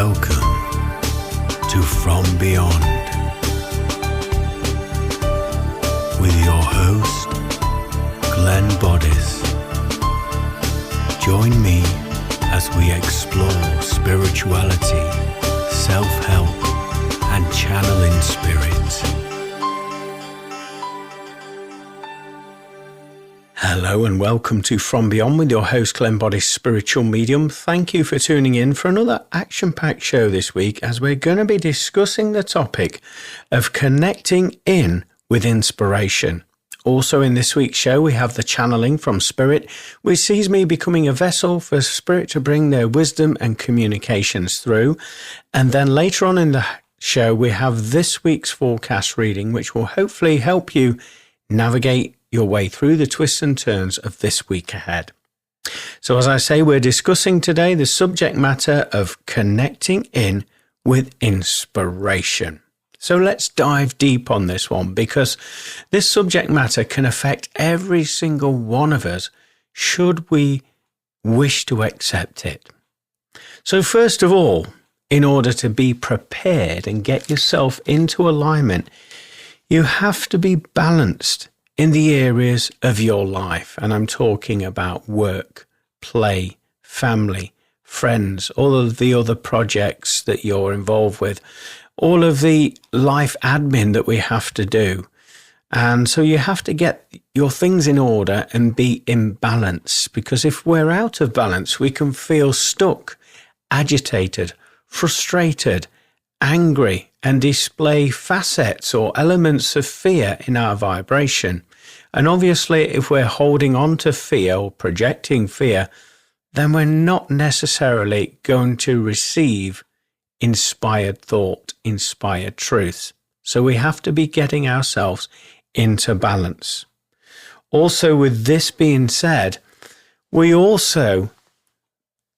Welcome to From Beyond with your host, Glenn Boddice. Join me as we explore spirituality, self-help, and channeling spirit. Hello and welcome to From Beyond with your host Glenn Boddice, spiritual medium. Thank you for tuning in for another action-packed show this week as we're going to be discussing the topic of connecting in with inspiration. Also in this week's show we have the channeling from spirit, which sees me becoming a vessel for spirit to bring their wisdom and communications through. And then later on in the show we have this week's forecast reading, which will hopefully help you navigate your way through the twists and turns of this week ahead. So as I say, we're discussing today the subject matter of connecting in with inspiration. So let's dive deep on this one, because this subject matter can affect every single one of us should we wish to accept it. So first of all, in order to be prepared and get yourself into alignment, you have to be balanced in the areas of your life. And I'm talking about work, play, family, friends, all of the other projects that you're involved with, all of the life admin that we have to do. And so you have to get your things in order and be in balance, because if we're out of balance, we can feel stuck, agitated, frustrated, angry, and display facets or elements of fear in our vibration. And obviously, if we're holding on to fear or projecting fear, then we're not necessarily going to receive inspired thought, inspired truths. So we have to be getting ourselves into balance. Also, with this being said, we also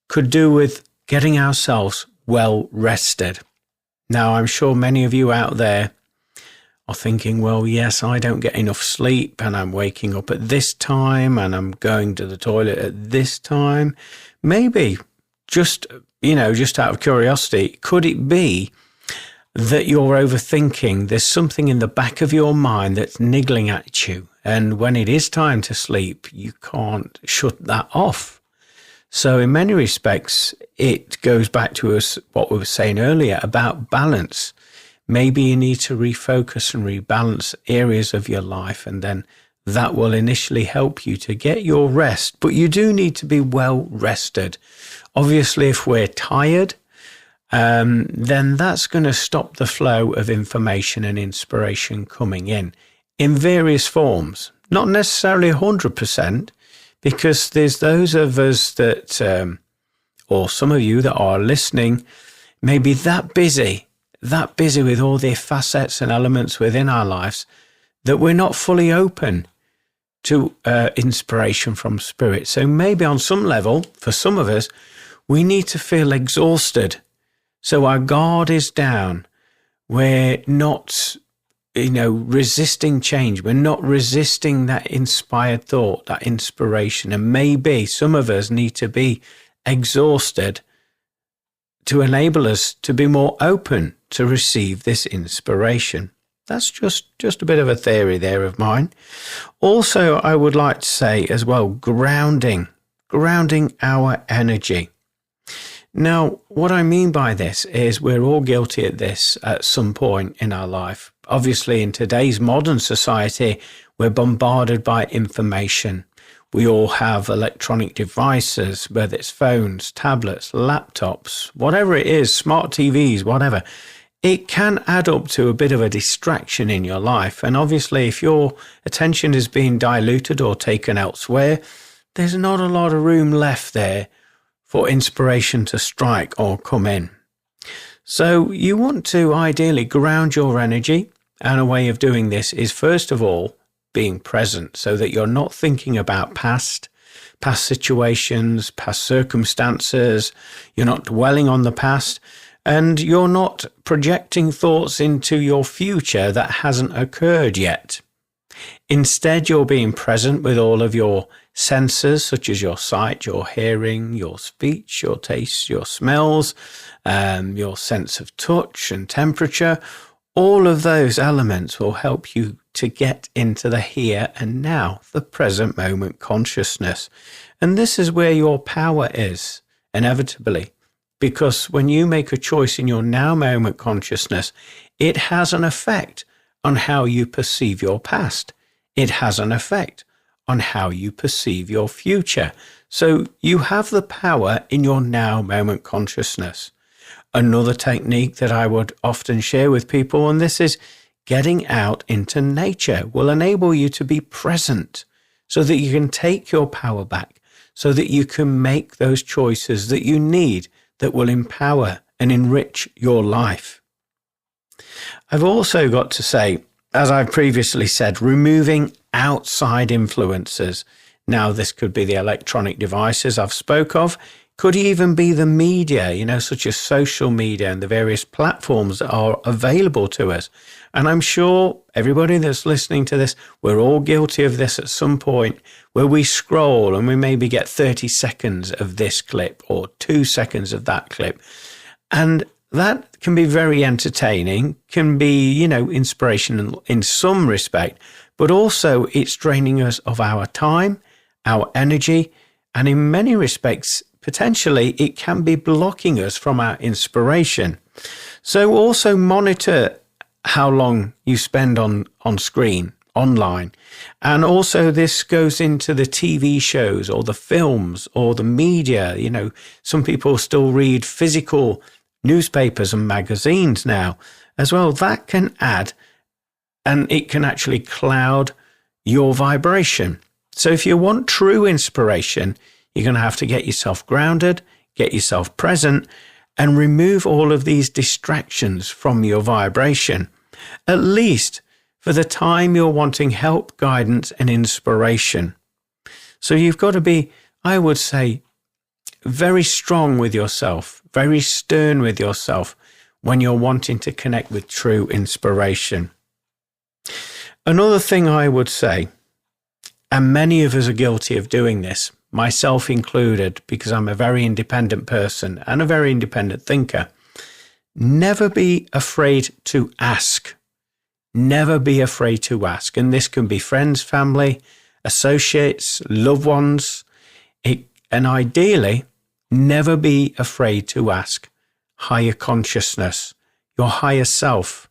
could do with getting ourselves well rested. Now, I'm sure many of you out there are thinking, well, yes, I don't get enough sleep and I'm waking up at this time and I'm going to the toilet at this time. Maybe just out of curiosity, could it be that you're overthinking? There's something in the back of your mind that's niggling at you. And when it is time to sleep, you can't shut that off. So in many respects, it goes back to us what we were saying earlier about balance. Maybe you need to refocus and rebalance areas of your life, and then that will initially help you to get your rest. But you do need to be well rested. Obviously, if we're tired, then that's going to stop the flow of information and inspiration coming in various forms. Not necessarily 100%. Because there's those of us that, or some of you that are listening, may be that busy with all the facets and elements within our lives that we're not fully open to inspiration from spirit. So maybe on some level, for some of us, we need to feel exhausted. So our guard is down. We're not resisting change. We're not resisting that inspired thought, that inspiration. And maybe some of us need to be exhausted to enable us to be more open to receive this inspiration. That's just a bit of a theory there of mine. Also, I would like to say as well, grounding our energy. Now, what I mean by this is we're all guilty at this at some point in our life. Obviously, in today's modern society, we're bombarded by information. We all have electronic devices, whether it's phones, tablets, laptops, whatever it is, smart TVs, whatever. It can add up to a bit of a distraction in your life. And obviously, if your attention is being diluted or taken elsewhere, there's not a lot of room left there for inspiration to strike or come in. So you want to ideally ground your energy. And a way of doing this is, first of all, being present, so that you're not thinking about past situations, past circumstances. You're not dwelling on the past, and you're not projecting thoughts into your future that hasn't occurred yet. Instead, you're being present with all of your senses such as your sight, your hearing, your speech, your taste, your smells, your sense of touch and temperature. All of those elements will help you to get into the here and now, the present moment consciousness. And this is where your power is, inevitably, because when you make a choice in your now moment consciousness, it has an effect on how you perceive your past. It has an effect on how you perceive your future. So you have the power in your now moment consciousness. Another technique that I would often share with people, and this is getting out into nature, will enable you to be present so that you can take your power back, so that you can make those choices that you need that will empower and enrich your life. I've also got to say, as I previously said, removing outside influences. Now, this could be the electronic devices I've spoke of, could even be the media, such as social media and the various platforms that are available to us. And I'm sure everybody that's listening to this, we're all guilty of this at some point, where we scroll and we maybe get 30 seconds of this clip or 2 seconds of that clip. And that can be very entertaining, can be, inspirational in some respect, but also it's draining us of our time, our energy, and in many respects, potentially it can be blocking us from our inspiration. So also monitor how long you spend on screen, online. And also this goes into the TV shows or the films or the media. Some people still read physical newspapers and magazines now as well. That can add, and it can actually cloud your vibration. So if you want true inspiration, you're going to have to get yourself grounded, get yourself present, and remove all of these distractions from your vibration, at least for the time you're wanting help, guidance, and inspiration. So you've got to be, I would say, very strong with yourself, very stern with yourself when you're wanting to connect with true inspiration. Another thing I would say, and many of us are guilty of doing this, myself included, because I'm a very independent person and a very independent thinker, never be afraid to ask. Never be afraid to ask. And this can be friends, family, associates, loved ones. And ideally, never be afraid to ask higher consciousness, your higher self,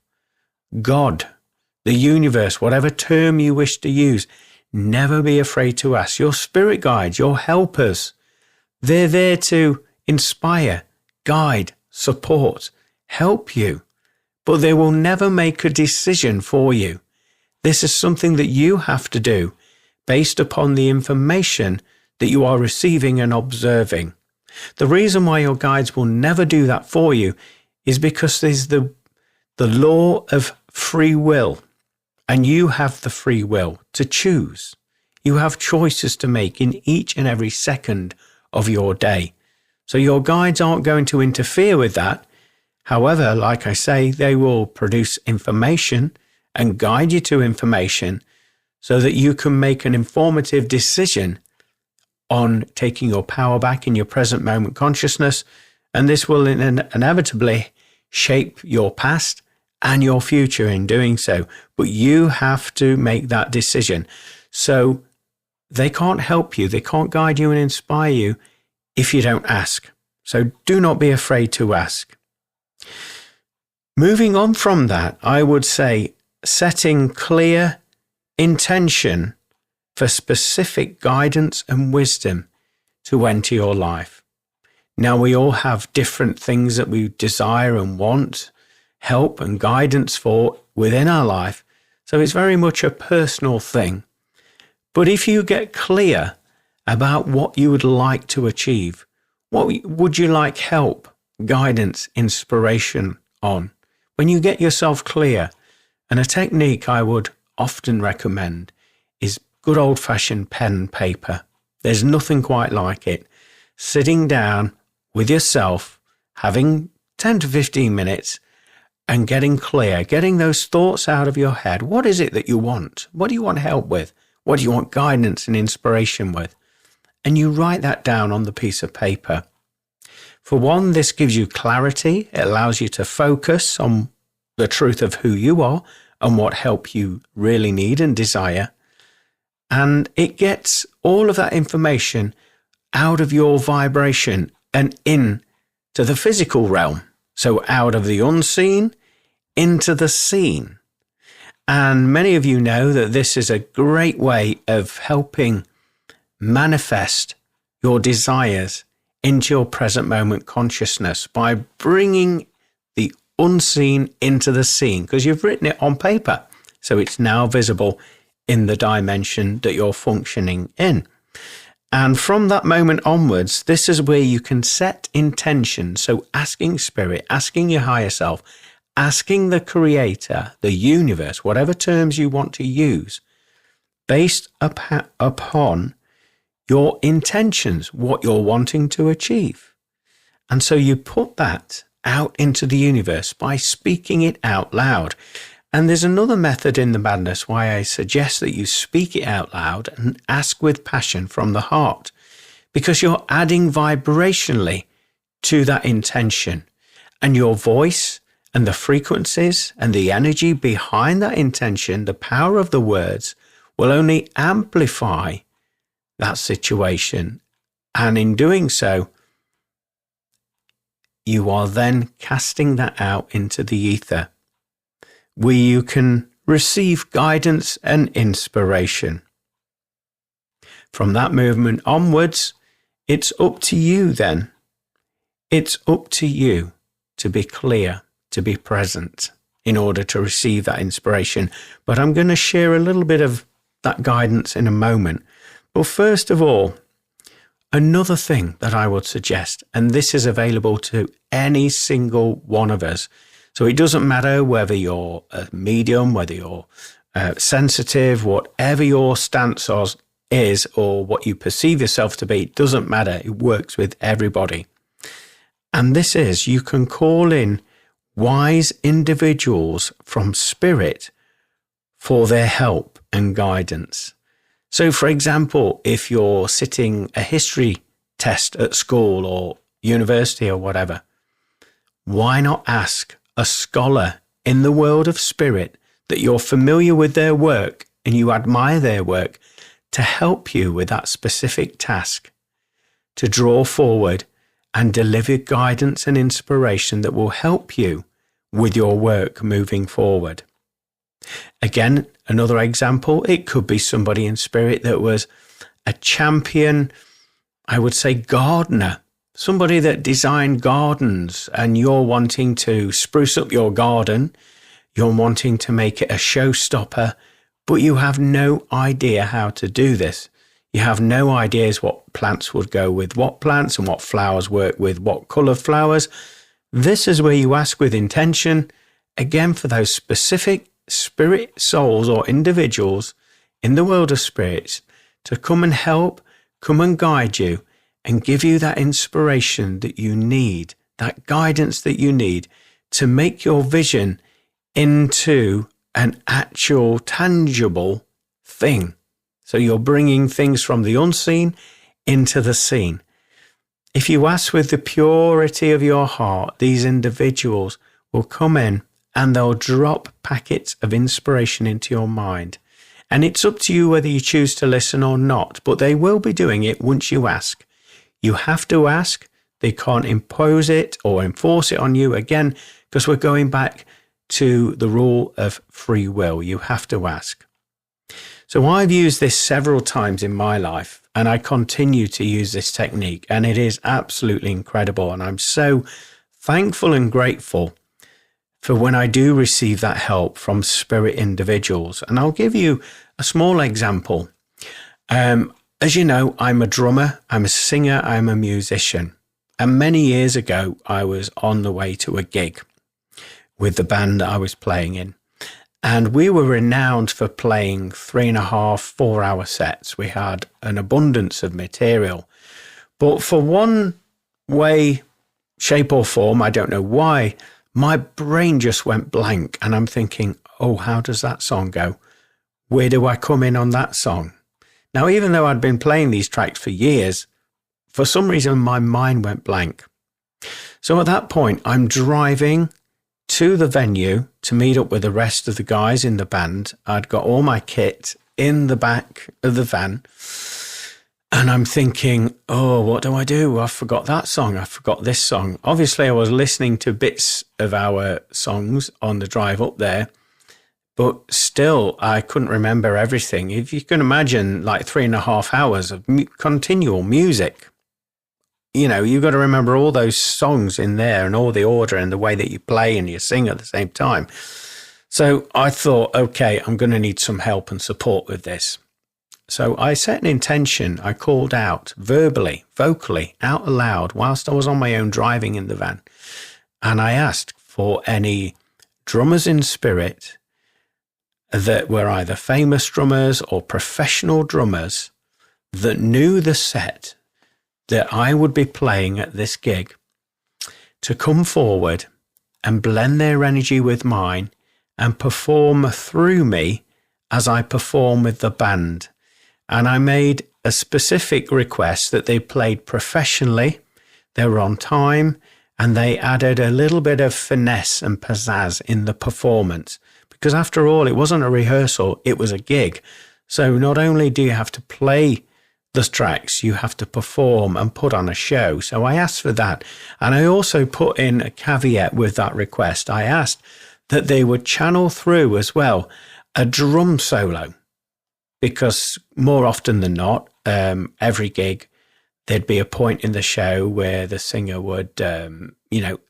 God, the universe, whatever term you wish to use. Never be afraid to ask. Your spirit guides, your helpers, they're there to inspire, guide, support, help you, but they will never make a decision for you. This is something that you have to do based upon the information that you are receiving and observing. The reason why your guides will never do that for you is because there's the law of free will. And you have the free will to choose. You have choices to make in each and every second of your day. So your guides aren't going to interfere with that. However, like I say, they will produce information and guide you to information so that you can make an informative decision on taking your power back in your present moment consciousness. And this will inevitably shape your past and your future in doing so. But you have to make that decision. So they can't help you. They can't guide you and inspire you if you don't ask. So do not be afraid to ask. Moving on from that, I would say setting clear intention for specific guidance and wisdom to enter your life. Now, we all have different things that we desire and want help and guidance for within our life. So it's very much a personal thing. But if you get clear about what you would like to achieve, what would you like help, guidance, inspiration on? When you get yourself clear, and a technique I would often recommend is good old-fashioned pen and paper. There's nothing quite like it. Sitting down with yourself, having 10 to 15 minutes, and getting clear, getting those thoughts out of your head. What is it that you want? What do you want help with? What do you want guidance and inspiration with? And you write that down on the piece of paper. For one, this gives you clarity. It allows you to focus on the truth of who you are and what help you really need and desire. And it gets all of that information out of your vibration and in to the physical realm. So out of the unseen into the seen. And many of you know that this is a great way of helping manifest your desires into your present moment consciousness by bringing the unseen into the seen, because you've written it on paper. So it's now visible in the dimension that you're functioning in. And from that moment onwards, this is where you can set intention. So asking spirit, asking your higher self, asking the creator, the universe, whatever terms you want to use, based upon your intentions, what you're wanting to achieve. And so you put that out into the universe by speaking it out loud. And there's another method in the madness why I suggest that you speak it out loud and ask with passion from the heart, because you're adding vibrationally to that intention, and your voice and the frequencies and the energy behind that intention, the power of the words, will only amplify that situation. And in doing so, you are then casting that out into the ether, where you can receive guidance and inspiration. From that movement onwards, it's up to you then. It's up to you to be clear, to be present in order to receive that inspiration. But I'm going to share a little bit of that guidance in a moment. But first of all, another thing that I would suggest, and this is available to any single one of us. So it doesn't matter whether you're a medium, whether you're sensitive, whatever your stance is or what you perceive yourself to be, it doesn't matter. It works with everybody. And this is, you can call in wise individuals from spirit for their help and guidance. So, for example, if you're sitting a history test at school or university or whatever, why not ask a scholar in the world of spirit that you're familiar with their work and you admire their work to help you with that specific task, to draw forward and deliver guidance and inspiration that will help you with your work moving forward. Again, another example, it could be somebody in spirit that was a champion, I would say gardener, somebody that designed gardens, and you're wanting to spruce up your garden, you're wanting to make it a showstopper, but you have no idea how to do this. You have no ideas what plants would go with what plants and what flowers work with what colour flowers. This is where you ask with intention, again for those specific spirit souls or individuals in the world of spirits to come and help, come and guide you and give you that inspiration that you need, that guidance that you need to make your vision into an actual tangible thing. So you're bringing things from the unseen into the seen. If you ask with the purity of your heart, these individuals will come in and they'll drop packets of inspiration into your mind. And it's up to you whether you choose to listen or not, but they will be doing it once you ask. You have to ask. They can't impose it or enforce it on you again, because we're going back to the rule of free will. You have to ask. So I've used this several times in my life, and I continue to use this technique, and it is absolutely incredible. And I'm so thankful and grateful for when I do receive that help from spirit individuals. And I'll give you a small example. As you know, I'm a drummer, I'm a singer, I'm a musician. And many years ago, I was on the way to a gig with the band that I was playing in. And we were renowned for playing 3.5, 4 hour sets. We had an abundance of material. But for one way, shape or form, I don't know why, my brain just went blank. And I'm thinking, oh, how does that song go? Where do I come in on that song? Now, even though I'd been playing these tracks for years, for some reason my mind went blank. So at that point, I'm driving to the venue to meet up with the rest of the guys in the band. I'd got all my kit in the back of the van. And I'm thinking, oh, what do I do? I forgot that song. I forgot this song. Obviously, I was listening to bits of our songs on the drive up there, but still, I couldn't remember everything. If you can imagine, like 3.5 hours of continual music, you know, you've got to remember all those songs in there and all the order and the way that you play and you sing at the same time. So I thought, okay, I'm going to need some help and support with this. So I set an intention. I called out verbally, vocally, out aloud, whilst I was on my own driving in the van. And I asked for any drummers in spirit that were either famous drummers or professional drummers that knew the set that I would be playing at this gig to come forward and blend their energy with mine and perform through me as I perform with the band. And I made a specific request that they played professionally, they were on time, and they added a little bit of finesse and pizzazz in the performance. Because after all, it wasn't a rehearsal, it was a gig. So not only do you have to play the tracks, you have to perform and put on a show. So I asked for that. And I also put in a caveat with that request. I asked that they would channel through as well a drum solo. Because more often than not, every gig, there'd be a point in the show where the singer would,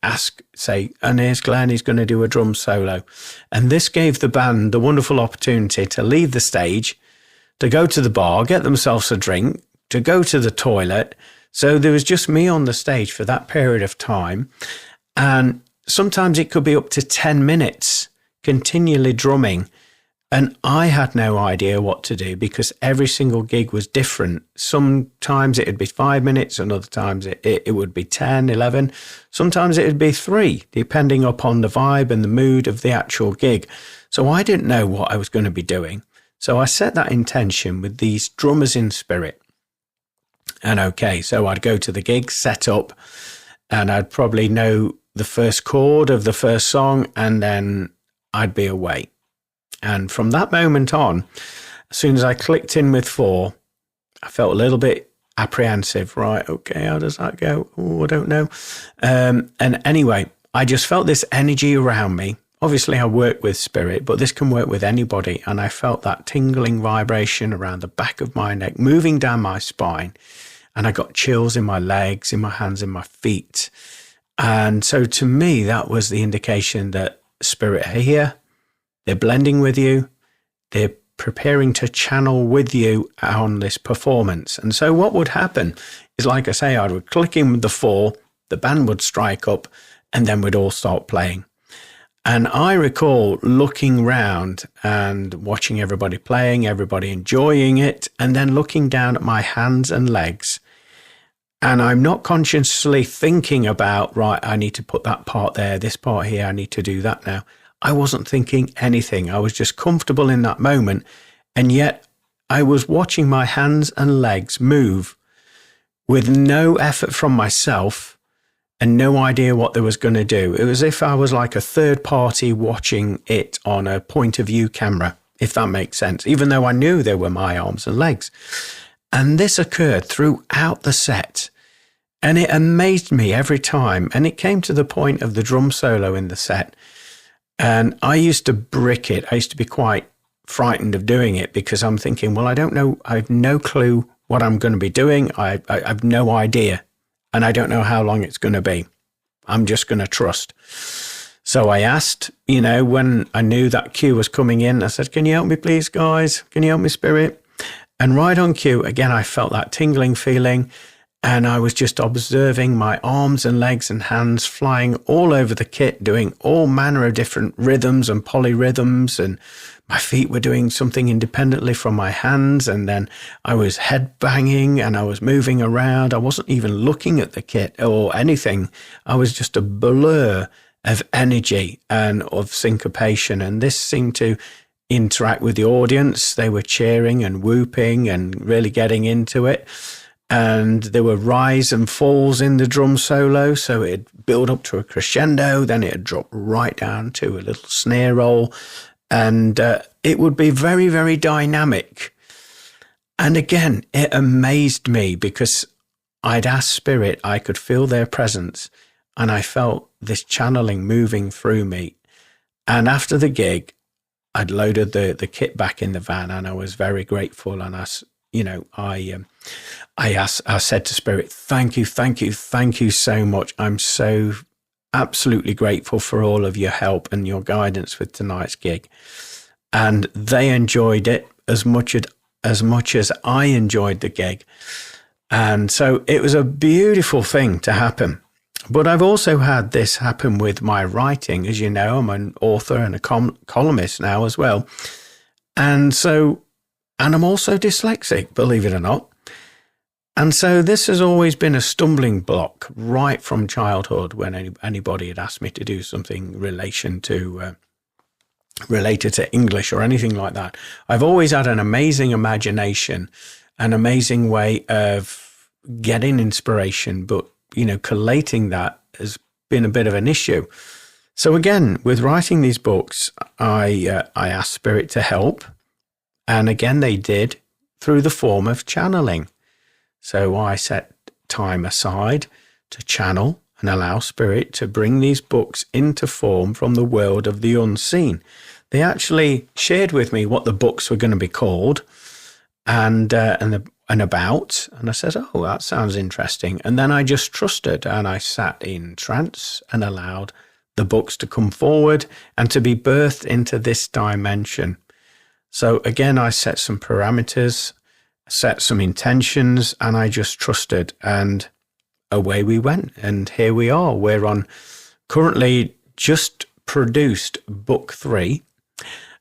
ask, say, and here's Glenn, he's going to do a drum solo. And this gave the band the wonderful opportunity to leave the stage, to go to the bar, get themselves a drink, to go to the toilet. So there was just me on the stage for that period of time. And sometimes it could be up to 10 minutes continually drumming. And I had no idea what to do because every single gig was different. Sometimes it would be 5 minutes, and other times it would be 10, 11. Sometimes it would be 3, depending upon the vibe and the mood of the actual gig. So I didn't know what I was going to be doing. So I set that intention with these drummers in spirit. And okay, so I'd go to the gig, set up, and I'd probably know the first chord of the first song, and then I'd be away. And from that moment on, as soon as I clicked in with 4, I felt a little bit apprehensive. Right, okay, how does that go? Oh, I don't know. And anyway, I just felt this energy around me. Obviously, I work with spirit, but this can work with anybody. And I felt that tingling vibration around the back of my neck, moving down my spine. And I got chills in my legs, in my hands, in my feet. And so to me, that was the indication that spirit are here. They're blending with you. They're preparing to channel with you on this performance. And so what would happen is, like I say, I would click in with the 4, the band would strike up, and then we'd all start playing. And I recall looking round and watching everybody playing, everybody enjoying it, and then looking down at my hands and legs. And I'm not consciously thinking about, right, I need to put that part there, this part here, I need to do that now. I wasn't thinking anything. I was just comfortable in that moment. And yet I was watching my hands and legs move with no effort from myself and no idea what they was going to do. It was as if I was like a third party watching it on a point of view camera, if that makes sense, even though I knew they were my arms and legs. And this occurred throughout the set. And it amazed me every time. And it came to the point of the drum solo in the set. And I used to brick it. I used to be quite frightened of doing it because I'm thinking, well, I don't know. I have no clue what I'm going to be doing. I have no idea. And I don't know how long it's going to be. I'm just going to trust. So I asked, when I knew that cue was coming in, I said, can you help me please, guys? Can you help me, spirit? And right on cue, again, I felt that tingling feeling. And I was just observing my arms and legs and hands flying all over the kit, doing all manner of different rhythms and polyrhythms. And my feet were doing something independently from my hands. And then I was head banging and I was moving around. I wasn't even looking at the kit or anything. I was just a blur of energy and of syncopation. And this seemed to interact with the audience. They were cheering and whooping and really getting into it. And there were rise and falls in the drum solo. So it'd build up to a crescendo, then it'd drop right down to a little snare roll. And it would be very, very dynamic. And again, it amazed me because I'd ask Spirit, I could feel their presence, and I felt this channeling moving through me. And after the gig, I'd loaded the kit back in the van, and I was very grateful. And I said to Spirit, thank you so much. I'm so absolutely grateful for all of your help and your guidance with tonight's gig. And they enjoyed it as much as I enjoyed the gig. And so it was a beautiful thing to happen. But I've also had this happen with my writing. As you know, I'm an author and a columnist now as well. And I'm also dyslexic, believe it or not. And so this has always been a stumbling block right from childhood when anybody had asked me to do something related to English or anything like that. I've always had an amazing imagination, an amazing way of getting inspiration, but, collating that has been a bit of an issue. So again, with writing these books, I asked Spirit to help. And again, they did through the form of channeling. So I set time aside to channel and allow Spirit to bring these books into form from the world of the unseen. They actually shared with me what the books were going to be called and about. And I said, oh, that sounds interesting. And then I just trusted, and I sat in trance and allowed the books to come forward and to be birthed into this dimension. So again, I set some parameters, set some intentions, and I just trusted, and away we went. And here we are. We're on currently just produced book 3.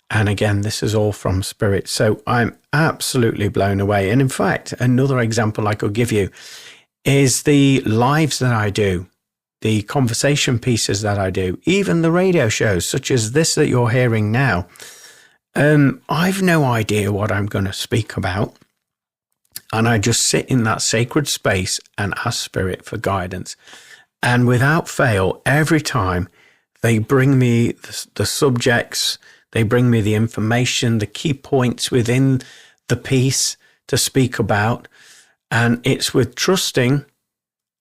And again, this is all from Spirit. So I'm absolutely blown away. And in fact, another example I could give you is the lives that I do, the conversation pieces that I do, even the radio shows such as this that you're hearing now. I've no idea what I'm going to speak about. And I just sit in that sacred space and ask Spirit for guidance. And without fail, every time they bring me the subjects, they bring me the information, the key points within the piece to speak about. And it's with trusting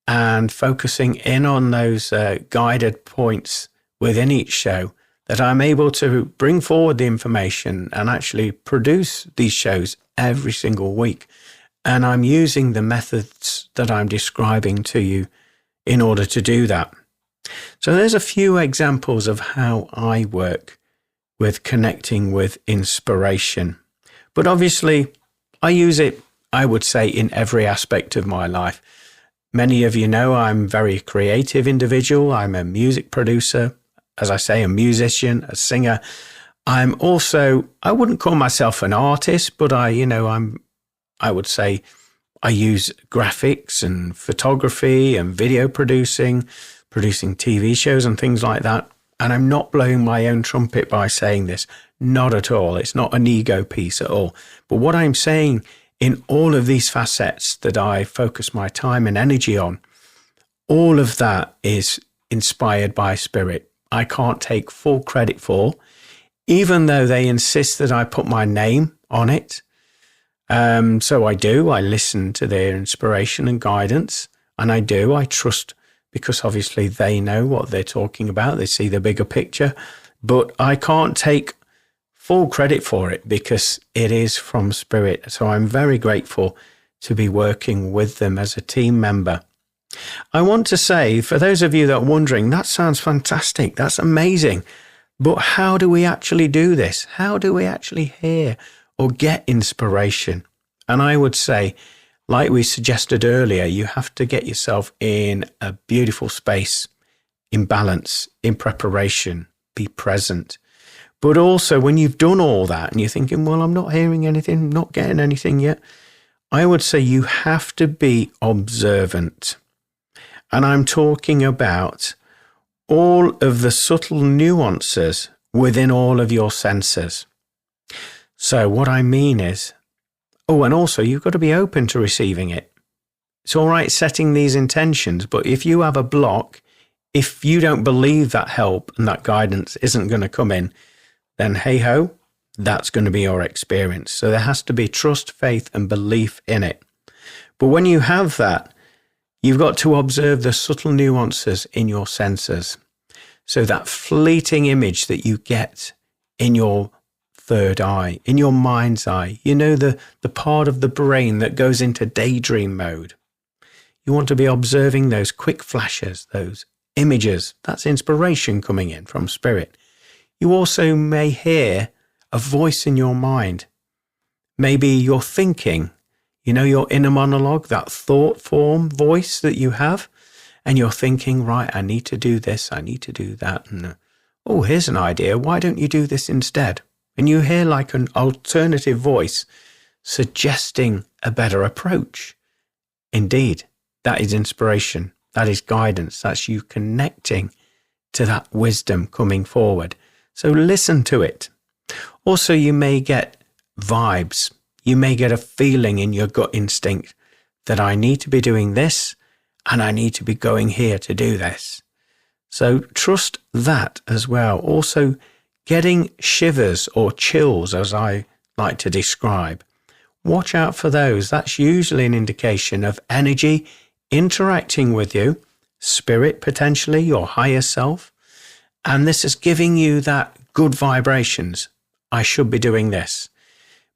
and focusing in on those guided points within each show that I'm able to bring forward the information and actually produce these shows every single week. And I'm using the methods that I'm describing to you in order to do that. So there's a few examples of how I work with connecting with inspiration. But obviously, I use it, I would say, in every aspect of my life. Many of you know I'm a very creative individual. I'm a music producer, as I say, a musician, a singer. I'm also, I wouldn't call myself an artist, but I would say I use graphics and photography and video producing TV shows and things like that. And I'm not blowing my own trumpet by saying this, not at all. It's not an ego piece at all. But what I'm saying in all of these facets that I focus my time and energy on, all of that is inspired by Spirit. I can't take full credit for, even though they insist that I put my name on it. So I do. I listen to their inspiration and guidance, and I trust, because obviously they know what they're talking about. They see the bigger picture, but I can't take full credit for it because it is from Spirit. So I'm very grateful to be working with them as a team member. I want to say, for those of you that are wondering, that sounds fantastic. That's amazing. But how do we actually do this? How do we actually hear or get inspiration? And I would say, like we suggested earlier, you have to get yourself in a beautiful space, in balance, in preparation, be present. But also when you've done all that and you're thinking, well, I'm not hearing anything, not getting anything yet, I would say you have to be observant. And I'm talking about all of the subtle nuances within all of your senses. So what I mean is, and also you've got to be open to receiving it. It's all right setting these intentions, but if you have a block, if you don't believe that help and that guidance isn't going to come in, then hey ho, that's going to be your experience. So there has to be trust, faith, and belief in it. But when you have that, you've got to observe the subtle nuances in your senses. So that fleeting image that you get in your third eye, in your mind's eye, the part of the brain that goes into daydream mode. You want to be observing those quick flashes, those images. That's inspiration coming in from spirit. You also may hear a voice in your mind. Maybe you're thinking, your inner monologue, that thought form voice that you have, and you're thinking, right, I need to do this, I need to do that. And, here's an idea. Why don't you do this instead? And you hear like an alternative voice suggesting a better approach. Indeed, that is inspiration. That is guidance. That's you connecting to that wisdom coming forward. So listen to it. Also, you may get vibes. You may get a feeling in your gut instinct that I need to be doing this and I need to be going here to do this. So trust that as well. Also, getting shivers or chills, as I like to describe. Watch out for those. That's usually an indication of energy interacting with you, spirit potentially, your higher self. And this is giving you that good vibrations. I should be doing this.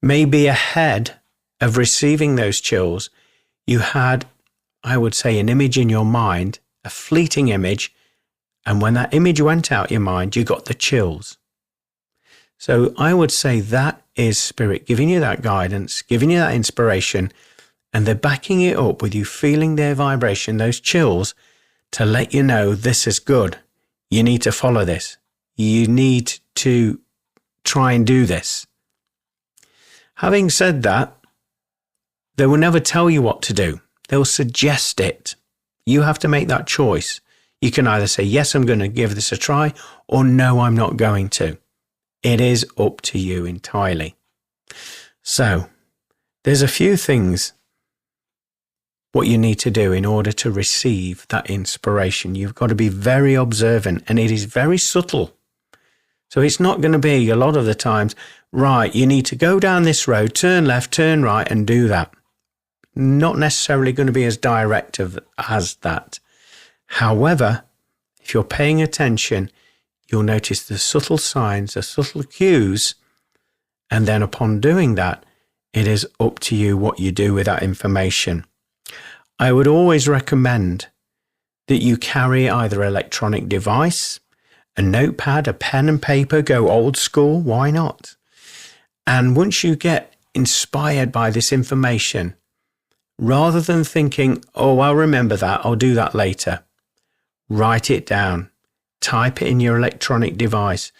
Maybe ahead of receiving those chills, you had, I would say, an image in your mind, a fleeting image. And when that image went out your mind, you got the chills. So I would say that is spirit giving you that guidance, giving you that inspiration, and they're backing it up with you feeling their vibration, those chills, to let you know this is good. You need to follow this. You need to try and do this. Having said that, they will never tell you what to do. They'll suggest it. You have to make that choice. You can either say, yes, I'm going to give this a try, or no, I'm not going to. It is up to you entirely. So, there's a few things what you need to do in order to receive that inspiration. You've got to be very observant, and it is very subtle. So it's not going to be a lot of the times, right, you need to go down this road, turn left, turn right, and do that. Not necessarily going to be as direct as that. However, if you're paying attention, you'll notice the subtle signs, the subtle cues, and then upon doing that, it is up to you what you do with that information. I would always recommend that you carry either an electronic device, a notepad, a pen and paper, go old school, why not? And once you get inspired by this information, rather than thinking, I'll remember that, I'll do that later, write it down. Type it in your electronic device.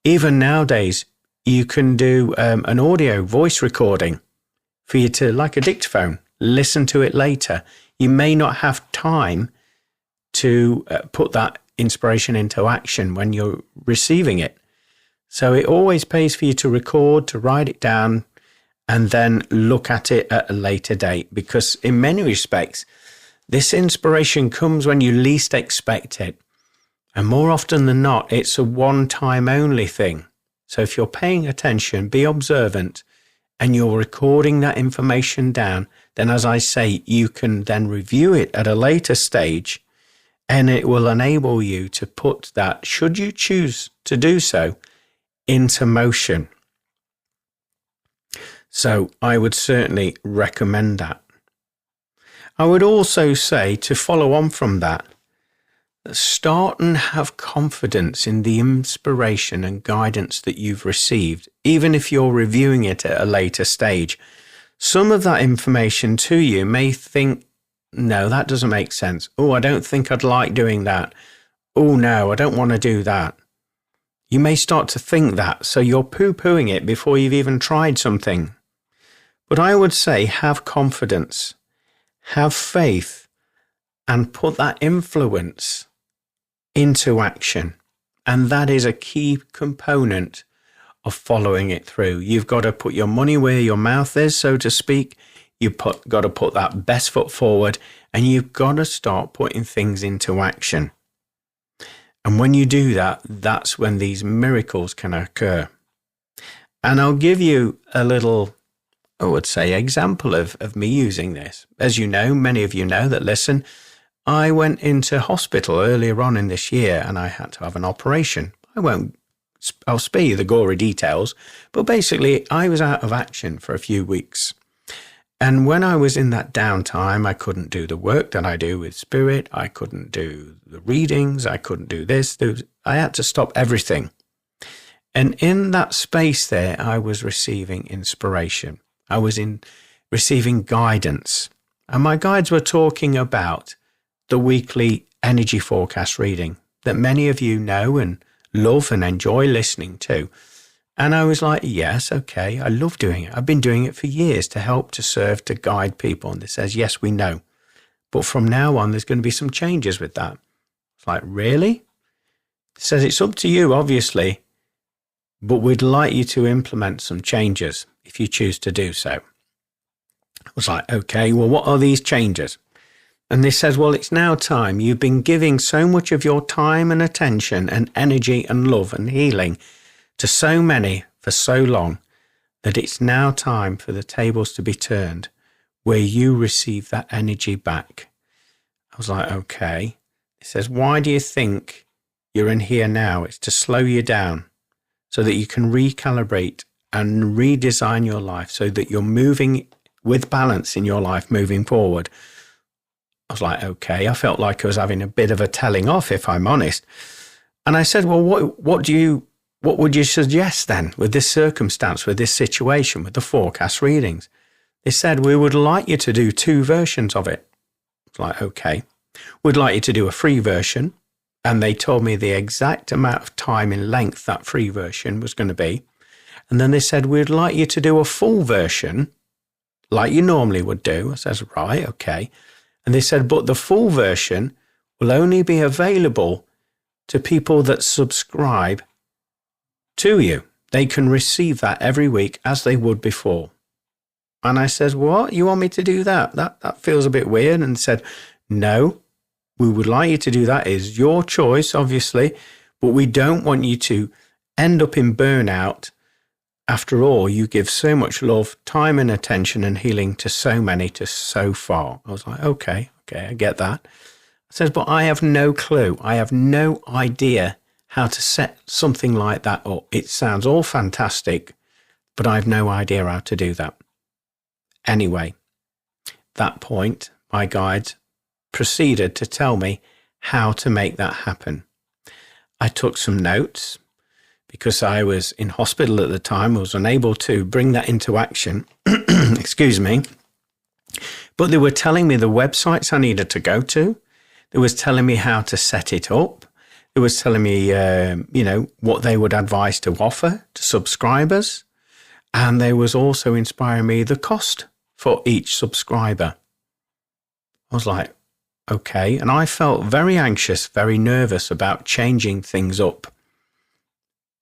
Even nowadays, you can do an audio voice recording for you to, like a dictaphone, listen to it later. You may not have time to put that inspiration into action when you're receiving it. So it always pays for you to record, to write it down, and then look at it at a later date. Because in many respects, this inspiration comes when you least expect it. And more often than not, it's a one-time only thing. So if you're paying attention, be observant, and you're recording that information down, then as I say, you can then review it at a later stage, and it will enable you to put that, should you choose to do so, into motion. So I would certainly recommend that. I would also say, to follow on from that, start and have confidence in the inspiration and guidance that you've received, even if you're reviewing it at a later stage. Some of that information to you may think, no, that doesn't make sense. I don't think I'd like doing that. No, I don't want to do that. You may start to think that, so you're poo-pooing it before you've even tried something. But I would say have confidence, have faith, and put that influence into action. And that is a key component of following it through. You've got to put your money where your mouth is, so to speak. You've got to put that best foot forward, and you've got to start putting things into action. And when you do that, that's when these miracles can occur. And I'll give you a little, I would say, example of me using this. As you know, many of you know that listen, I went into hospital earlier on in this year and I had to have an operation. I'll spare you the gory details, but basically I was out of action for a few weeks. And when I was in that downtime, I couldn't do the work that I do with spirit. I couldn't do the readings. I couldn't do this. I had to stop everything. And in that space there, I was receiving inspiration. I was receiving guidance. And my guides were talking about the weekly energy forecast reading that many of you know and love and enjoy listening to. And I was like, yes, okay, I love doing it. I've been doing it for years to help, to serve, to guide people. And it says, yes, we know. But from now on, there's going to be some changes with that. It's like, really? It says it's up to you, obviously. But we'd like you to implement some changes if you choose to do so. I was like, okay, well, what are these changes? And they said, well, it's now time. You've been giving so much of your time and attention and energy and love and healing to so many for so long that it's now time for the tables to be turned where you receive that energy back. I was like, okay. It says, why do you think you're in here now? It's to slow you down, so that you can recalibrate and redesign your life so that you're moving with balance in your life moving forward. I was like, okay, I felt like I was having a bit of a telling off, if I'm honest. And I said, well, what would you suggest then with this circumstance, with this situation, with the forecast readings? They said, we would like you to do 2 versions of it. I was like, okay, we'd like you to do a free version. And they told me the exact amount of time in length that free version was going to be. And then they said, we'd like you to do a full version like you normally would do. I says, right, okay. And they said, but the full version will only be available to people that subscribe to you. They can receive that every week as they would before. And I says, what? You want me to do that? That feels a bit weird. And said, no. We would like you to do that. Is your choice, obviously, but we don't want you to end up in burnout. After all, you give so much love, time and attention and healing to so many, to so far. I was like, okay, I get that. I says, but I have no clue. I have no idea how to set something like that up. It sounds all fantastic, but I have no idea how to do that. Anyway, that point, my guides proceeded to tell me how to make that happen. I took some notes because I was in hospital at the time. I was unable to bring that into action. Excuse me. But they were telling me the websites I needed to go to. They was telling me how to set it up. They was telling me, what they would advise to offer to subscribers. And they was also inspiring me the cost for each subscriber. I was like, okay. And I felt very anxious, very nervous about changing things up.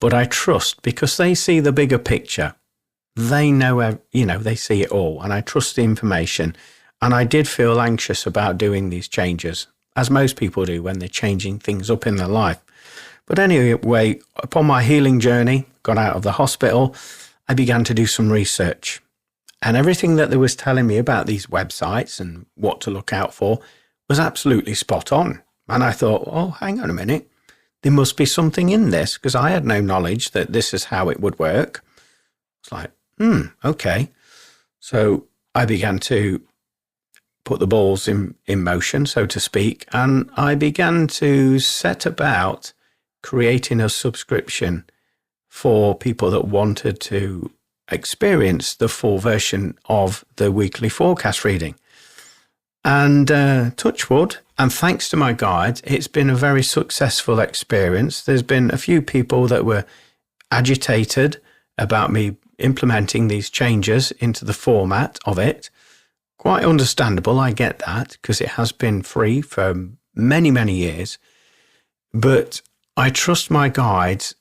But I trust, because they see the bigger picture. They know, they see it all. And I trust the information. And I did feel anxious about doing these changes, as most people do when they're changing things up in their life. But anyway, upon my healing journey, got out of the hospital, I began to do some research. And everything that they was telling me about these websites and what to look out for was absolutely spot on. And I thought, oh, hang on a minute. There must be something in this, because I had no knowledge that this is how it would work. It's like, okay. So I began to put the balls in motion, so to speak, and I began to set about creating a subscription for people that wanted to experience the full version of the weekly forecast reading. And touch wood, and thanks to my guides, it's been a very successful experience. There's been a few people that were agitated about me implementing these changes into the format of it. Quite understandable, I get that, because it has been free for many, many years. But I trust my guides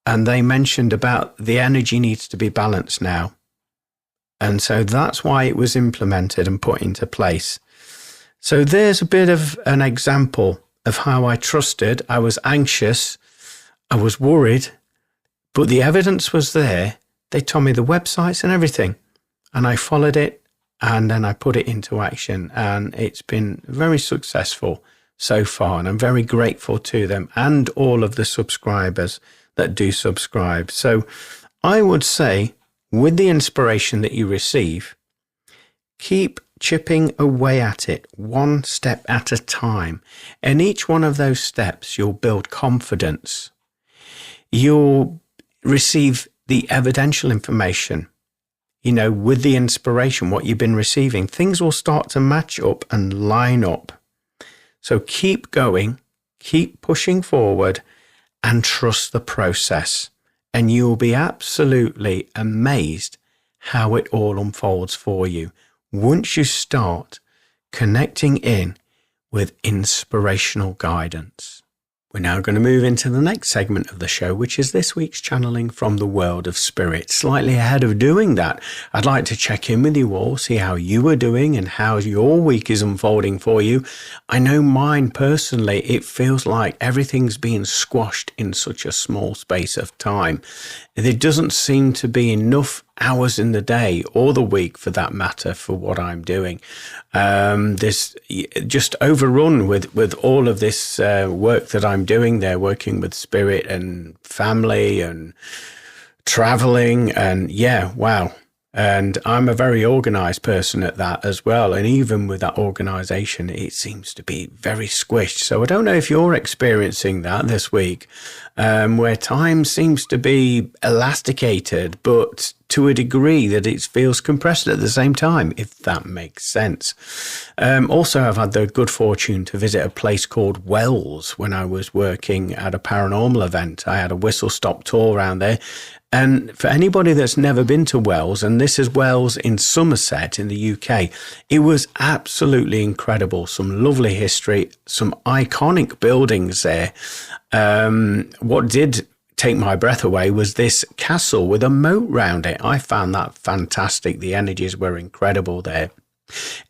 and they mentioned about the energy needs to be balanced now. And so that's why it was implemented and put into place. So there's a bit of an example of how I trusted. I was anxious. I was worried, but the evidence was there. They told me the websites and everything, and I followed it, and then I put it into action, and it's been very successful so far, and I'm very grateful to them and all of the subscribers that do subscribe. So I would say, with the inspiration that you receive, keep chipping away at it one step at a time. And each one of those steps, you'll build confidence. You'll receive the evidential information. With the inspiration, what you've been receiving, things will start to match up and line up. So keep going, keep pushing forward, and trust the process. And you'll be absolutely amazed how it all unfolds for you once you start connecting in with inspirational guidance. We're now going to move into the next segment of the show, which is this week's channeling from the world of spirit. Slightly ahead of doing that, I'd like to check in with you all, see how you are doing and how your week is unfolding for you. I know mine personally, it feels like everything's being squashed in such a small space of time. There doesn't seem to be enough hours in the day or the week, for that matter, for what I'm doing. This just overrun with all of this work that I'm doing there, working with spirit and family and traveling, and wow. And I'm a very organized person at that as well. And even with that organization, it seems to be very squished. So I don't know if you're experiencing that this week, where time seems to be elasticated, but to a degree that it feels compressed at the same time, if that makes sense. Also, I've had the good fortune to visit a place called Wells when I was working at a paranormal event. I had a whistle-stop tour around there. And for anybody that's never been to Wells, and this is Wells in Somerset in the UK, it was absolutely incredible. Some lovely history, some iconic buildings there. What did take my breath away was this castle with a moat round it. I found that fantastic. The energies were incredible there.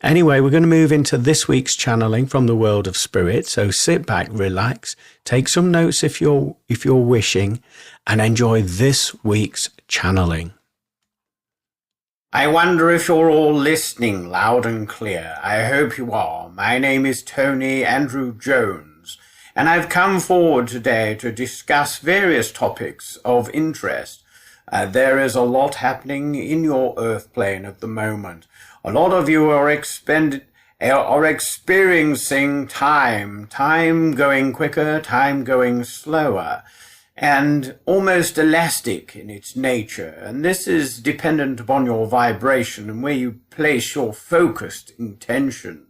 Anyway, we're going to move into this week's channeling from the world of spirit. So sit back, relax, take some notes if you're wishing, and enjoy this week's channeling. I wonder if you're all listening loud and clear. I hope you are. My name is Tony Andrew Jones, and I've come forward today to discuss various topics of interest. There is a lot happening in your earth plane at the moment. A lot of you are experiencing time going quicker, time going slower, and almost elastic in its nature. And this is dependent upon your vibration and where you place your focused intention.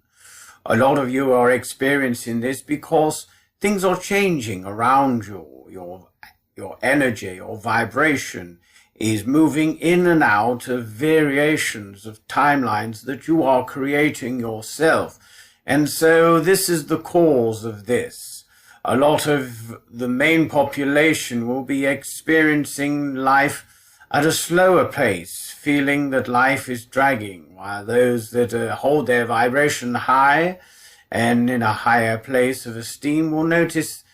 A lot of you are experiencing this because things are changing around you. Your energy, your vibration is moving in and out of variations of timelines that you are creating yourself. And so this is the cause of this. A lot of the main population will be experiencing life at a slower pace, feeling that life is dragging, while those that hold their vibration high and in a higher place of esteem will notice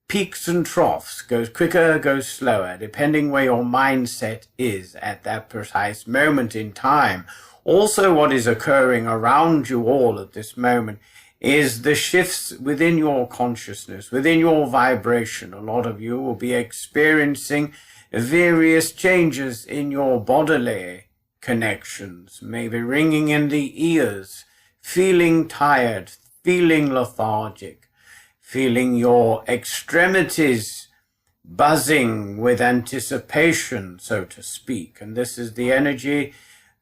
peaks and troughs, goes quicker, goes slower, depending where your mindset is at that precise moment in time. Also, what is occurring around you all at this moment is the shifts within your consciousness, within your vibration. A lot of you will be experiencing various changes in your bodily connections, maybe ringing in the ears, feeling tired, feeling lethargic, feeling your extremities buzzing with anticipation, so to speak. And this is the energy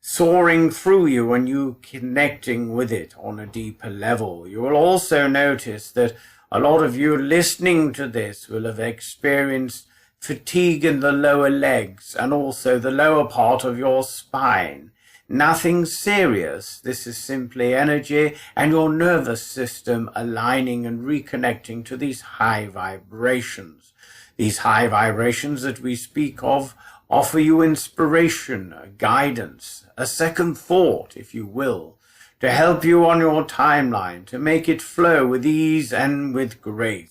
soaring through you and you connecting with it on a deeper level. You will also notice that a lot of you listening to this will have experienced fatigue in the lower legs and also the lower part of your spine. Nothing serious. This is simply energy and your nervous system aligning and reconnecting to these high vibrations. These high vibrations that we speak of offer you inspiration, guidance, a second thought, if you will, to help you on your timeline, to make it flow with ease and with grace.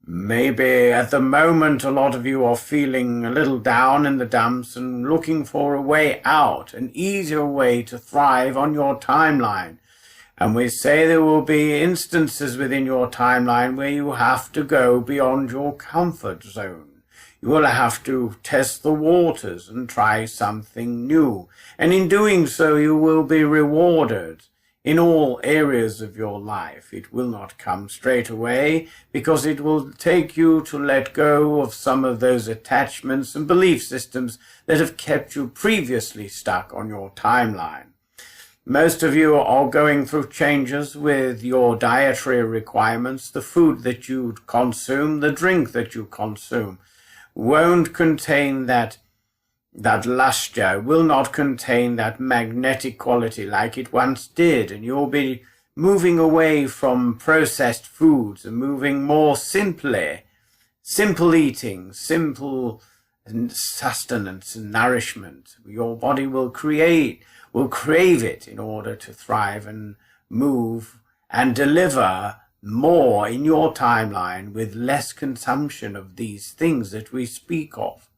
Maybe at the moment a lot of you are feeling a little down in the dumps and looking for a way out, an easier way to thrive on your timeline. And we say there will be instances within your timeline where you have to go beyond your comfort zone. You will have to test the waters and try something new. And in doing so, you will be rewarded in all areas of your life. It will not come straight away because it will take you to let go of some of those attachments and belief systems that have kept you previously stuck on your timeline. Most of you are going through changes with your dietary requirements. The food that you consume, the drink that you consume, won't contain that luster, will not contain that magnetic quality like it once did, and you'll be moving away from processed foods and moving more simple eating, simple sustenance and nourishment. Your body will crave it in order to thrive and move and deliver more in your timeline with less consumption of these things that we speak of.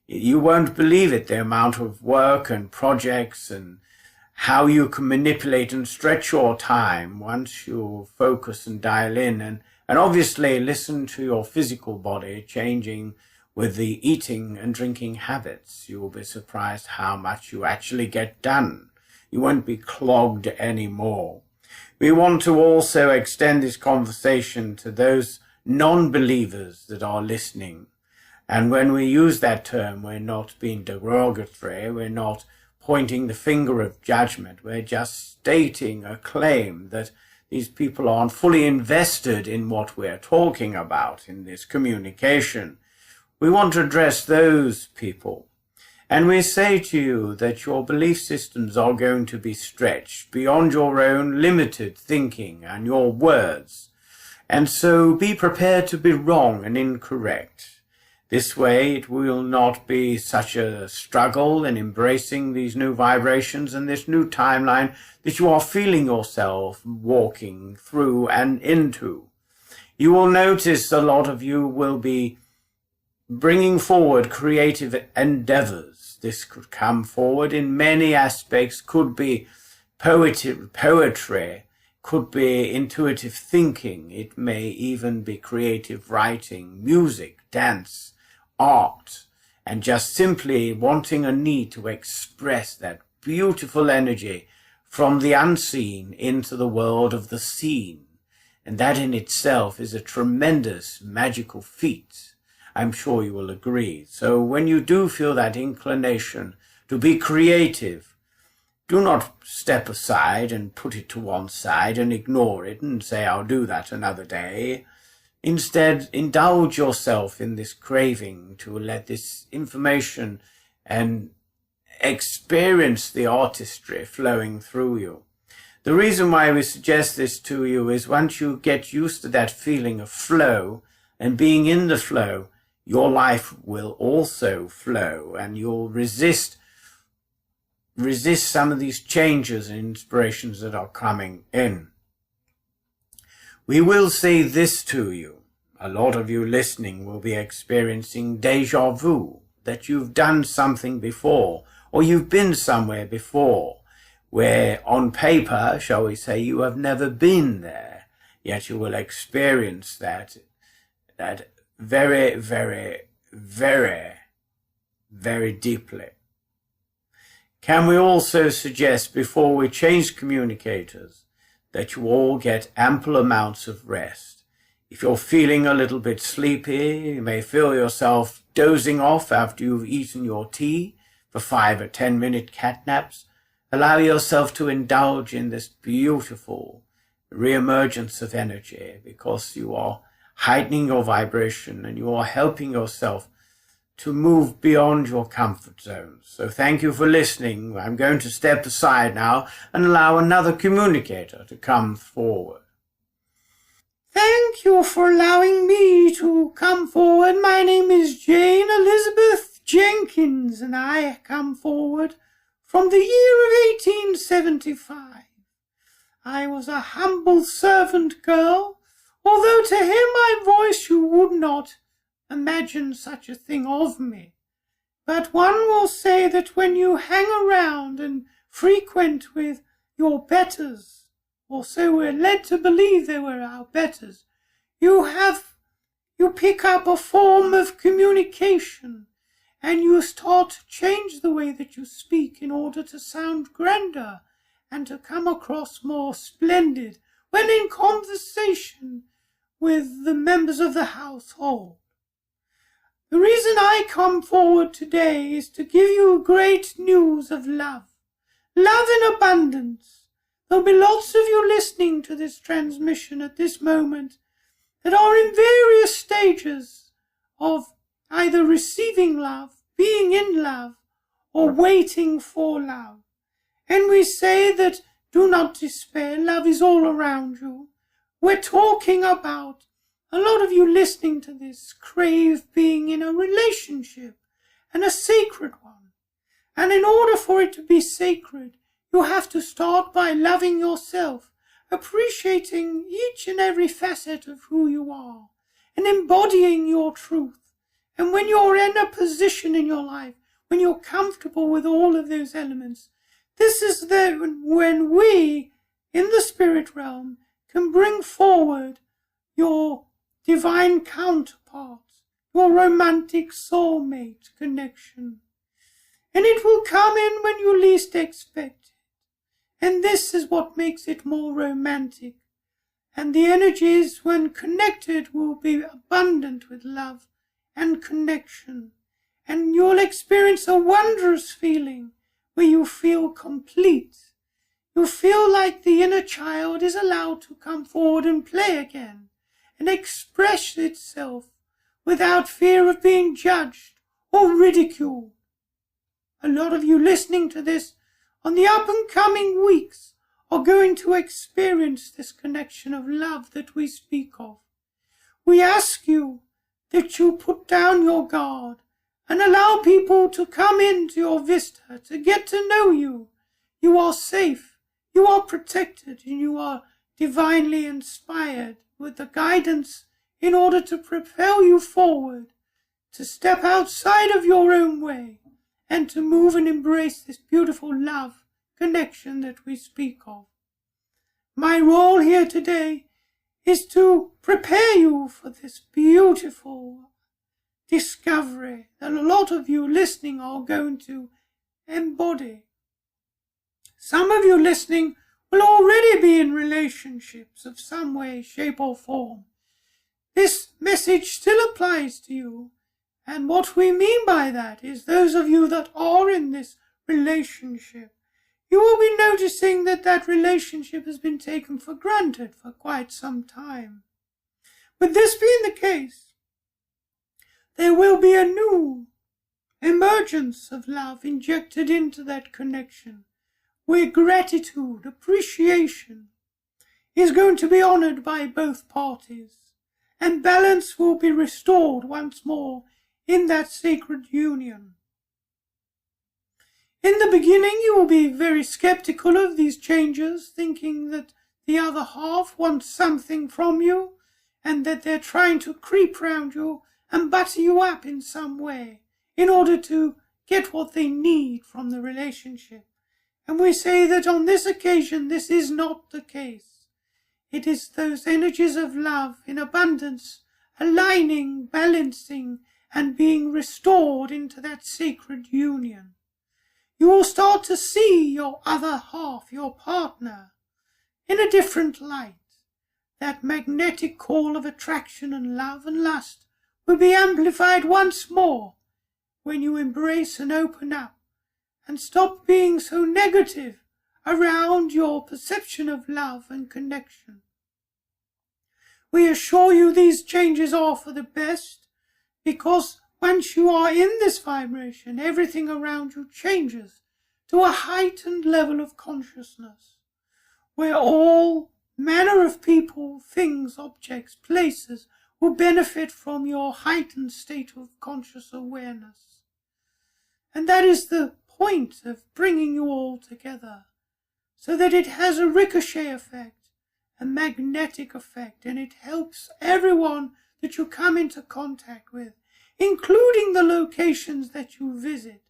You won't believe it, the amount of work and projects and how you can manipulate and stretch your time once you focus and dial in and obviously listen to your physical body changing with the eating and drinking habits. You will be surprised how much you actually get done. You won't be clogged anymore. We want to also extend this conversation to those non-believers that are listening. And when we use that term, we're not being derogatory, we're not pointing the finger of judgment, we're just stating a claim that these people aren't fully invested in what we're talking about in this communication. We want to address those people. And we say to you that your belief systems are going to be stretched beyond your own limited thinking and your words. And so be prepared to be wrong and incorrect. This way it will not be such a struggle in embracing these new vibrations and this new timeline that you are feeling yourself walking through and into. You will notice a lot of you will be bringing forward creative endeavors. This could come forward in many aspects, could be poetry, could be intuitive thinking, it may even be creative writing, music, dance, art, and just simply wanting a need to express that beautiful energy from the unseen into the world of the seen. And that in itself is a tremendous magical feat. I'm sure you will agree. So when you do feel that inclination to be creative, do not step aside and put it to one side and ignore it and say, I'll do that another day. Instead, indulge yourself in this craving to let this information and experience the artistry flowing through you. The reason why we suggest this to you is once you get used to that feeling of flow and being in the flow, your life will also flow and you'll resist some of these changes and inspirations that are coming in. We will say this to you. A lot of you listening will be experiencing déjà vu, that you've done something before or you've been somewhere before where on paper, shall we say, you have never been there, yet you will experience that very, very, very, very deeply. Can we also suggest, before we change communicators, that you all get ample amounts of rest? If you're feeling a little bit sleepy, you may feel yourself dozing off after you've eaten your tea for 5 or 10 minute cat naps. Allow yourself to indulge in this beautiful reemergence of energy because you are heightening your vibration and you are helping yourself to move beyond your comfort zones. So thank you for listening. I'm going to step aside now and allow another communicator to come forward. Thank you for allowing me to come forward. My name is Jane Elizabeth Jenkins, and I come forward from the year of 1875. I was a humble servant girl, although to hear my voice you would not imagine such a thing of me. But one will say that when you hang around and frequent with your betters, or so we're led to believe they were our betters, you pick up a form of communication, and you start to change the way that you speak in order to sound grander and to come across more splendid when in conversation with the members of the household. The reason I come forward today is to give you great news of love. Love in abundance. There'll be lots of you listening to this transmission at this moment that are in various stages of either receiving love, being in love, or waiting for love. And we say that do not despair, love is all around you. We're talking about a lot of you listening to this crave being in a relationship, and a sacred one. And in order for it to be sacred, you have to start by loving yourself, appreciating each and every facet of who you are, and embodying your truth. And when you're in a position in your life, when you're comfortable with all of those elements, this is when we, in the spirit realm, can bring forward your divine counterpart, your romantic soulmate connection. And it will come in when you least expect it. And this is what makes it more romantic. And the energies, when connected, will be abundant with love and connection. And you'll experience a wondrous feeling where you feel complete. You feel like the inner child is allowed to come forward and play again, and express itself without fear of being judged or ridiculed. A lot of you listening to this on the up and coming weeks are going to experience this connection of love that we speak of. We ask you that you put down your guard and allow people to come into your vista to get to know you. You are safe, you are protected, and you are divinely inspired with the guidance in order to propel you forward, to step outside of your own way, and to move and embrace this beautiful love connection that we speak of. My role here today is to prepare you for this beautiful discovery that a lot of you listening are going to embody. Some of you listening will already be in relationships of some way, shape or form. This message still applies to you, and what we mean by that is those of you that are in this relationship, you will be noticing that that relationship has been taken for granted for quite some time. With this being the case, there will be a new emergence of love injected into that connection, where gratitude, appreciation is going to be honored by both parties, and balance will be restored once more in that sacred union. In the beginning, you will be very skeptical of these changes, thinking that the other half wants something from you, and that they're trying to creep round you and butter you up in some way in order to get what they need from the relationship. And we say that on this occasion, this is not the case. It is those energies of love in abundance, aligning, balancing, and being restored into that sacred union. You will start to see your other half, your partner, in a different light. That magnetic call of attraction and love and lust will be amplified once more when you embrace and open up and stop being so negative around your perception of love and connection. We assure you these changes are for the best, because Once you are in this vibration, everything around you changes to a heightened level of consciousness, where all manner of people, things, objects, places will benefit from your heightened state of conscious awareness. And that is the point of bringing you all together, so that it has a ricochet effect, a magnetic effect, and it helps everyone that you come into contact with, including the locations that you visit.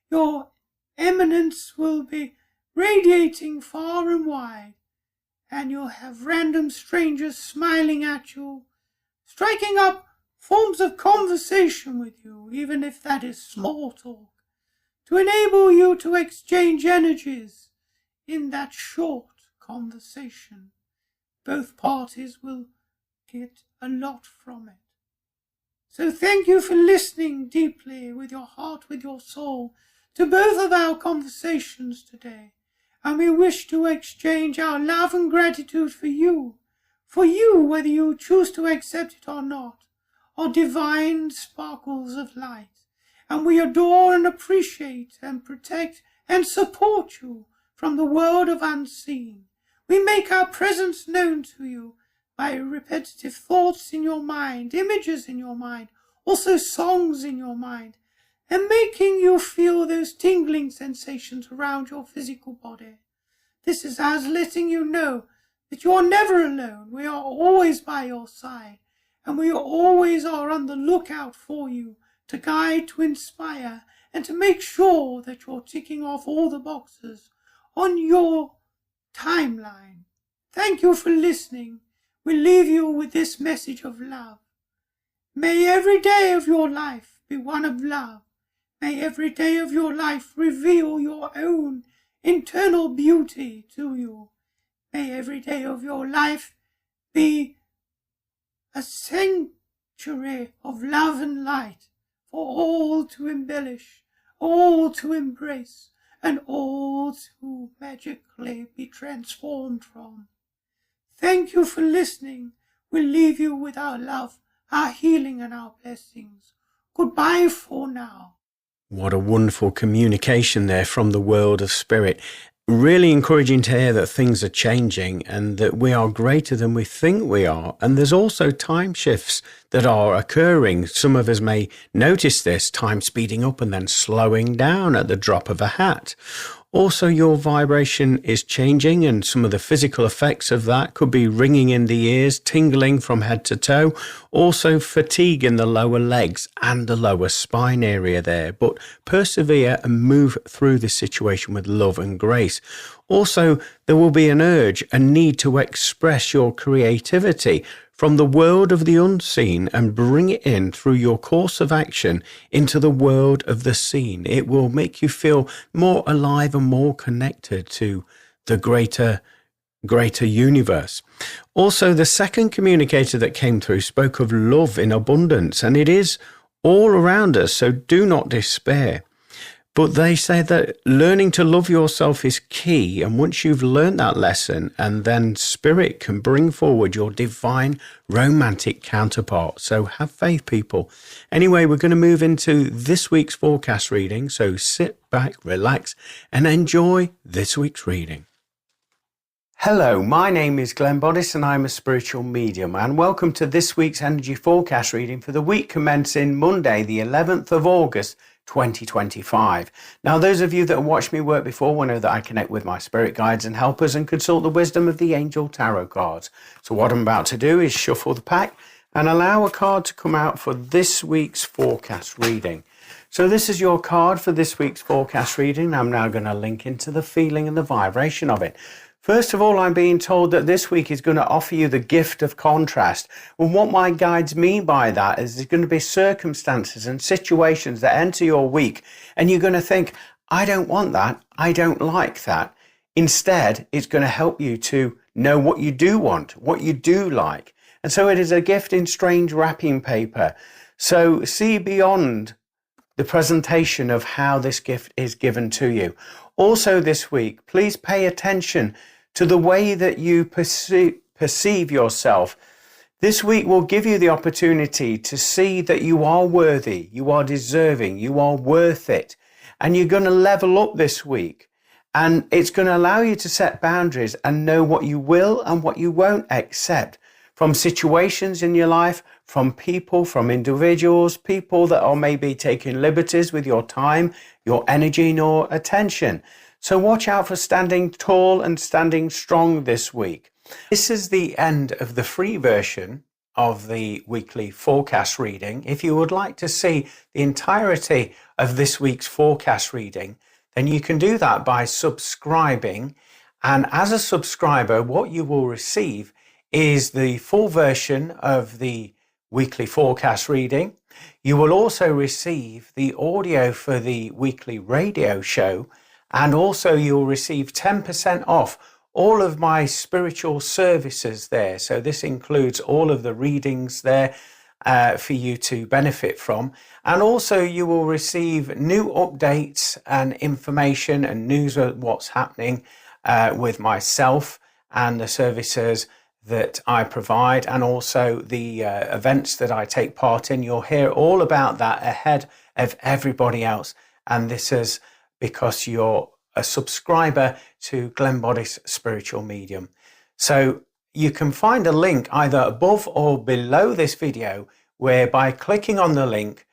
Your eminence will be radiating far and wide, and you'll have random strangers smiling at you, striking up forms of conversation with you, even if that is small talk, to enable you to exchange energies in that short conversation. Both parties will get a lot from it. So thank you for listening deeply with your heart, with your soul, to both of our conversations today. And we wish to exchange our love and gratitude for you, whether you choose to accept it or not, are divine sparkles of light. And we adore and appreciate and protect and support you from the world of unseen. We make our presence known to you by repetitive thoughts in your mind, images in your mind, also songs in your mind, and making you feel those tingling sensations around your physical body. This is us letting you know that you are never alone. We are always by your side, and we always are on the lookout for you to guide, to inspire, and to make sure that you're ticking off all the boxes on your timeline. Thank you for listening. We leave you with this message of love. May every day of your life be one of love. May every day of your life reveal your own internal beauty to you. May every day of your life be a sanctuary of love and light for all to embellish, all to embrace, and all to magically be transformed from. Thank you for listening. We'll leave you with our love, our healing, and our blessings. Goodbye for now. What a wonderful communication there from the world of spirit. Really encouraging to hear that things are changing and that we are greater than we think we are. And there's also time shifts that are occurring. Some of us may notice this, time speeding up and then slowing down at the drop of a hat. Also, your vibration is changing, and some of the physical effects of that could be ringing in the ears, tingling from head to toe, also fatigue in the lower legs and the lower spine area there. But persevere and move through this situation with love and grace. Also, there will be an urge, a need to express your creativity from the world of the unseen and bring it in through your course of action into the world of the seen. It will make you feel more alive and more connected to the greater universe. Also, the second communicator that came through spoke of love in abundance, and it is all around us, so do not despair. But they say that learning to love yourself is key. And once you've learned that lesson, and then spirit can bring forward your divine romantic counterpart. So have faith, people. Anyway, we're going to move into this week's forecast reading. So sit back, relax, and enjoy this week's reading. Hello, my name is Glenn Boddice and I'm a spiritual medium, and welcome to this week's energy forecast reading for the week commencing Monday, the 11th of August, 2025. Now, those of you that have watched me work before will know that I connect with my spirit guides and helpers and consult the wisdom of the angel tarot cards. So what I'm about to do is shuffle the pack and allow a card to come out for this week's forecast reading. So this is your card for this week's forecast reading. I'm now going to link into the feeling and the vibration of it. First of all, I'm being told that this week is going to offer you the gift of contrast. And what my guides mean by that is there's going to be circumstances and situations that enter your week, and you're going to think, I don't want that. I don't like that. Instead, it's going to help you to know what you do want, what you do like. And so it is a gift in strange wrapping paper. So see beyond the presentation of how this gift is given to you. Also this week, please pay attention to the way that you perceive yourself. This week will give you the opportunity to see that you are worthy, you are deserving, you are worth it. And you're going to level up this week. And it's going to allow you to set boundaries and know what you will and what you won't accept from situations in your life, from people, from individuals, people that are maybe taking liberties with your time, your energy, and your attention. So watch out for standing tall and standing strong this week. This is the end of the free version of the weekly forecast reading. If you would like to see the entirety of this week's forecast reading, then you can do that by subscribing. And as a subscriber, what you will receive is the full version of the weekly forecast reading. You will also receive the audio for the weekly radio show, and also you'll receive 10% off all of my spiritual services there. So this includes all of the readings there for you to benefit from. And also you will receive new updates and information and news of what's happening with myself and the services that I provide, and also the events that I take part in. You'll hear all about that ahead of everybody else. And this is because you're a subscriber to Glenn Boddice Spiritual Medium. So you can find a link either above or below this video, where by clicking on the link,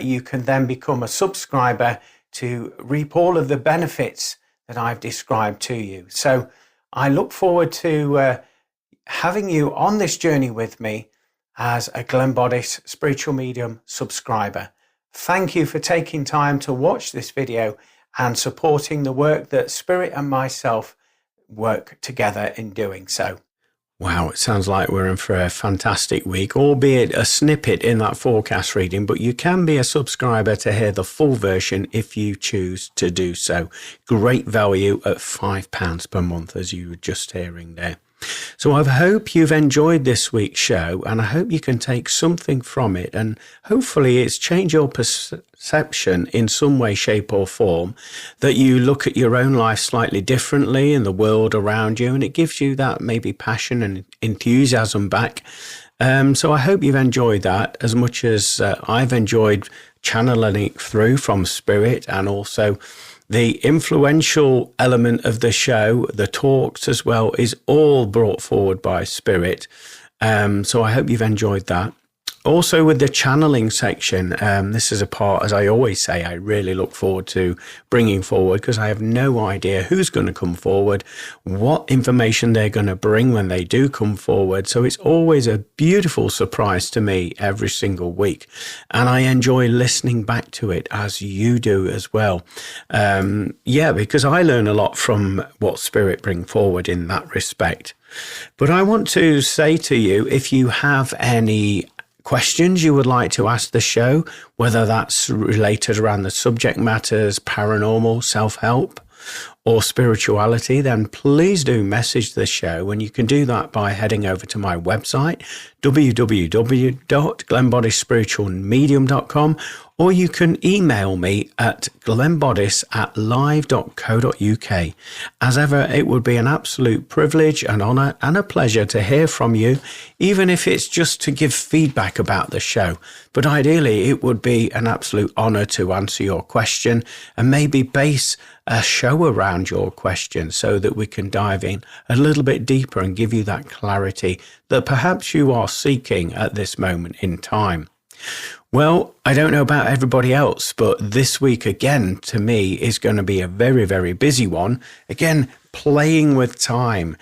you can then become a subscriber to reap all of the benefits that I've described to you. So I look forward to having you on this journey with me as a Glenn Boddice Spiritual Medium subscriber. Thank you for taking time to watch this video and supporting the work that Spirit and myself work together in doing so. Wow, it sounds like we're in for a fantastic week, albeit a snippet in that forecast reading, but you can be a subscriber to hear the full version if you choose to do so. Great value at £5 per month, as you were just hearing there. So I hope you've enjoyed this week's show, and I hope you can take something from it, and hopefully it's changed your perception in some way, shape or form, that you look at your own life slightly differently and the world around you, and it gives you that maybe passion and enthusiasm back. So I hope you've enjoyed that as much as I've enjoyed channeling it through from Spirit, and also the influential element of the show, the talks as well, is all brought forward by Spirit. So I hope you've enjoyed that. Also with the channeling section, this is a part, as I always say, I really look forward to bringing forward, because I have no idea who's going to come forward, what information they're going to bring when they do come forward. So it's always a beautiful surprise to me every single week. And I enjoy listening back to it, as you do as well. Because I learn a lot from what Spirit bring forward in that respect. But I want to say to you, if you have any questions you would like to ask the show, whether that's related around the subject matters, paranormal, self-help or spirituality, then please do message the show, and you can do that by heading over to my website, www.glennboddicespiritualmedium.com, or you can email me at glennboddice@live.co.uk. As ever, it would be an absolute privilege and honour and a pleasure to hear from you, even if it's just to give feedback about the show. But ideally, it would be an absolute honour to answer your question and maybe base a show around your question so that we can dive in a little bit deeper and give you that clarity that perhaps you are seeking at this moment in time. Well, I don't know about everybody else, but this week again, to me, is going to be a very, very busy one. Again, playing with time,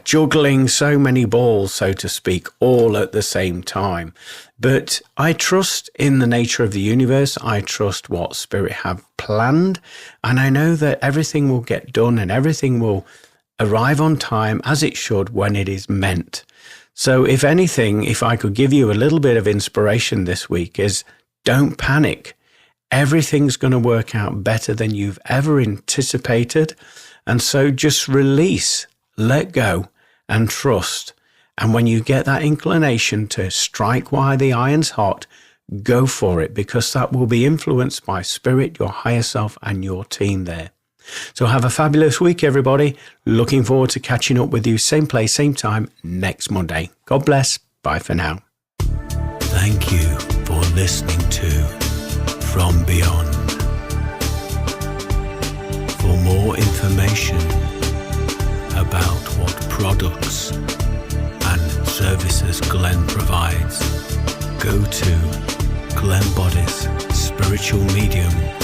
juggling so many balls, so to speak, all at the same time. But I trust in the nature of the universe. I trust what Spirit have planned. And I know that everything will get done and everything will arrive on time as it should when it is meant. So if anything, if I could give you a little bit of inspiration this week, is don't panic. Everything's going to work out better than you've ever anticipated. And so just release, let go and trust. And when you get that inclination to strike while the iron's hot, go for it, because that will be influenced by Spirit, your higher self and your team there. So have a fabulous week, everybody. Looking forward to catching up with you same place, same time next Monday. God bless. Bye for now. Thank you for listening to From Beyond. For more information about what products and services Glenn provides, go to Glenn Boddice Spiritual Medium